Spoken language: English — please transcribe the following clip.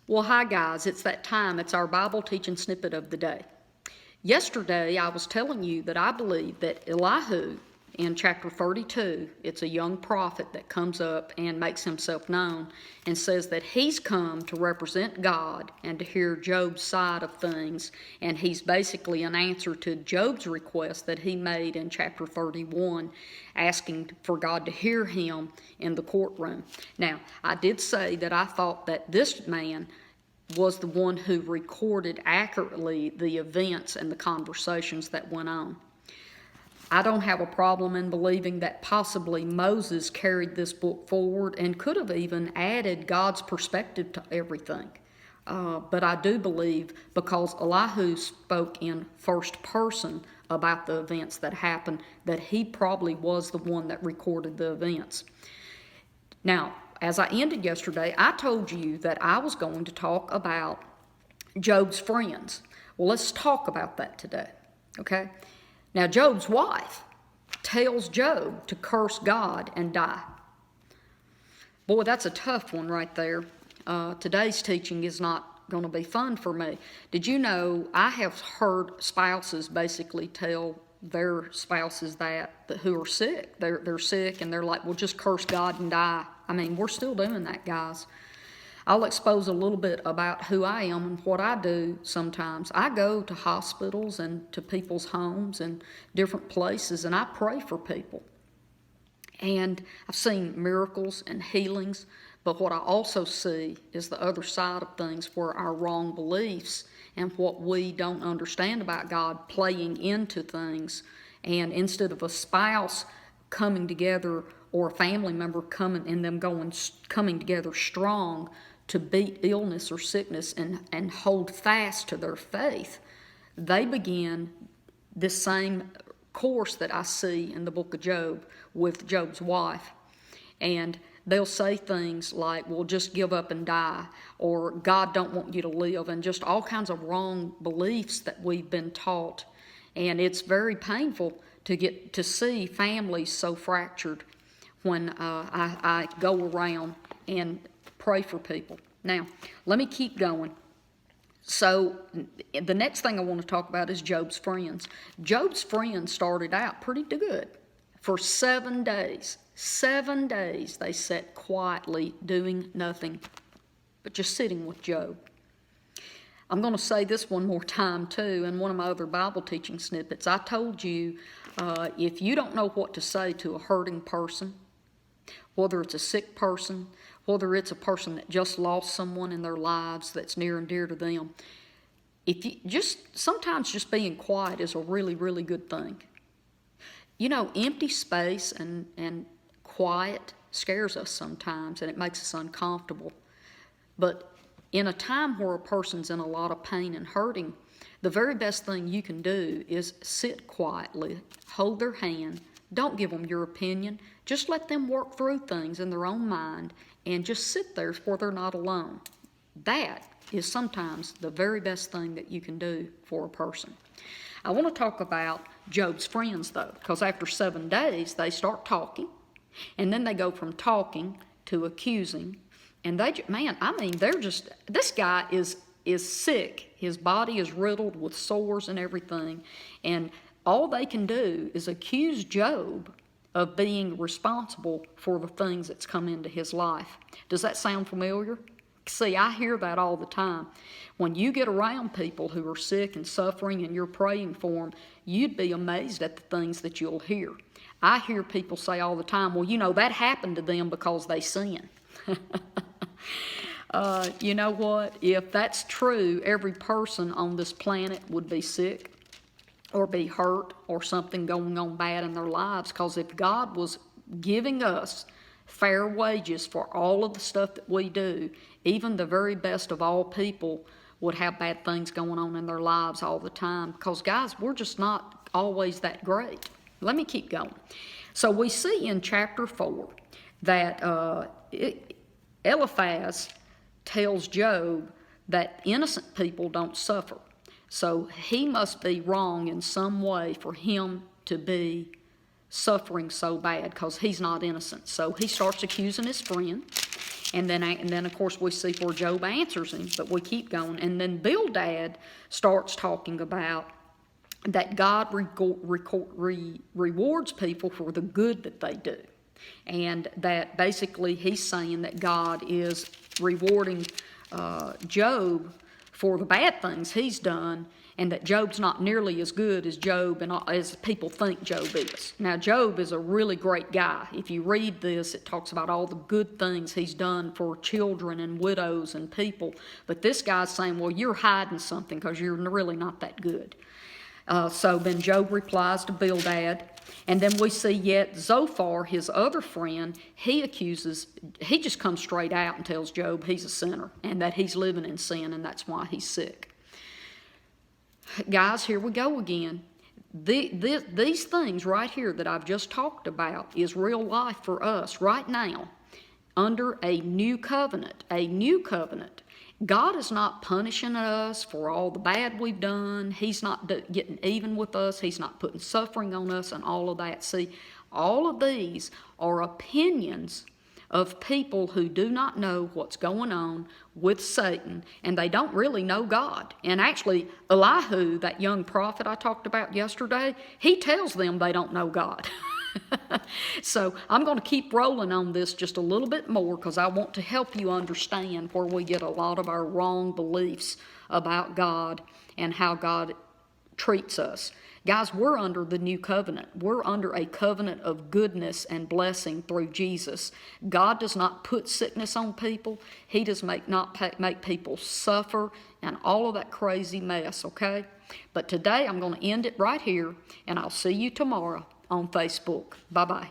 Well, hi guys, it's that time. It's our Bible teaching snippet of the day. Yesterday, I was telling you that I believe that Elihu in chapter 32, it's a young prophet that comes up and makes himself known and says that he's come to represent God and to hear Job's side of things. And he's basically an answer to Job's request that he made in chapter 31, asking for God to hear him in the courtroom. Now, I did say that I thought that this man was the one who recorded accurately the events and the conversations that went on. I don't have a problem in believing that possibly Moses carried this book forward and could have even added God's perspective to everything. But I do believe, because Elihu spoke in first person about the events that happened, that he probably was the one that recorded the events. Now, as I ended yesterday, I told you that I was going to talk about Job's friends. Well, let's talk about that today, okay? Now, Job's wife tells Job to curse God and die. Boy, that's a tough one right there. Today's teaching is not going to be fun for me. Did you know I have heard spouses basically tell their spouses that who are sick. They're sick and they're like, well, just curse God and die. I mean, we're still doing that, guys. I'll expose a little bit about who I am and what I do sometimes. I go to hospitals and to people's homes and different places, and I pray for people. And I've seen miracles and healings, but what I also see is the other side of things, where our wrong beliefs and what we don't understand about God playing into things. And instead of a spouse coming together or a family member coming together strong to beat illness or sickness and hold fast to their faith, they begin this same course that I see in the book of Job with Job's wife. And they'll say things like, well, just give up and die, or God don't want you to live, and just all kinds of wrong beliefs that we've been taught. And it's very painful to get to see families so fractured when I go around and pray for people. Now, let me keep going. So the next thing I want to talk about is Job's friends. Job's friends started out pretty good. For 7 days, 7 days they sat quietly doing nothing but just sitting with Job. I'm going to say this one more time too, in one of my other Bible teaching snippets. I told you, if you don't know what to say to a hurting person, whether it's a sick person, whether it's a person that just lost someone in their lives that's near and dear to them, sometimes just being quiet is a really, really good thing. You know, empty space and quiet scares us sometimes, and it makes us uncomfortable. But in a time where a person's in a lot of pain and hurting, the very best thing you can do is sit quietly, hold their hand, don't give them your opinion, just let them work through things in their own mind, and just sit there where they're not alone. That is sometimes the very best thing that you can do for a person. I want to talk about Job's friends, though, because after 7 days, they start talking, and then they go from talking to accusing, and this guy is sick. His body is riddled with sores and everything, and all they can do is accuse Job of being responsible for the things that's come into his life. Does that sound familiar? See, I hear that all the time. When you get around people who are sick and suffering and you're praying for them, you'd be amazed at the things that you'll hear. I hear people say all the time, well, you know, that happened to them because they sin. You know what? If that's true, every person on this planet would be sick or be hurt or something going on bad in their lives, because if God was giving us fair wages for all of the stuff that we do, even the very best of all people would have bad things going on in their lives all the time, because guys, we're just not always that great. Let me keep going. So we see in chapter 4 that Eliphaz tells Job that innocent people don't suffer. So he must be wrong in some way for him to be suffering so bad because he's not innocent. So he starts accusing his friend. And then, of course, we see where Job answers him, but we keep going. And then Bildad starts talking about that God rewards people for the good that they do. And that basically he's saying that God is rewarding Job for the bad things he's done, and that Job's not nearly as good as Job and as people think Job is. Now, Job is a really great guy. If you read this, it talks about all the good things he's done for children and widows and people. But this guy's saying, well, you're hiding something because you're really not that good. So then Job replies to Bildad. And then we see yet Zophar, his other friend, he just comes straight out and tells Job he's a sinner and that he's living in sin and that's why he's sick. Guys, here we go again. These things right here that I've just talked about is real life for us right now under a new covenant. A new covenant. God is not punishing us for all the bad we've done. He's not getting even with us. He's not putting suffering on us and all of that. See, all of these are opinions of people who do not know what's going on with Satan, and they don't really know God. And actually, Elihu, that young prophet I talked about yesterday, he tells them they don't know God. So I'm going to keep rolling on this just a little bit more because I want to help you understand where we get a lot of our wrong beliefs about God and how God treats us. Guys, we're under the new covenant. We're under a covenant of goodness and blessing through Jesus. God does not put sickness on people. He does not make people suffer and all of that crazy mess, okay? But today I'm going to end it right here, and I'll see you tomorrow on Facebook. Bye-bye.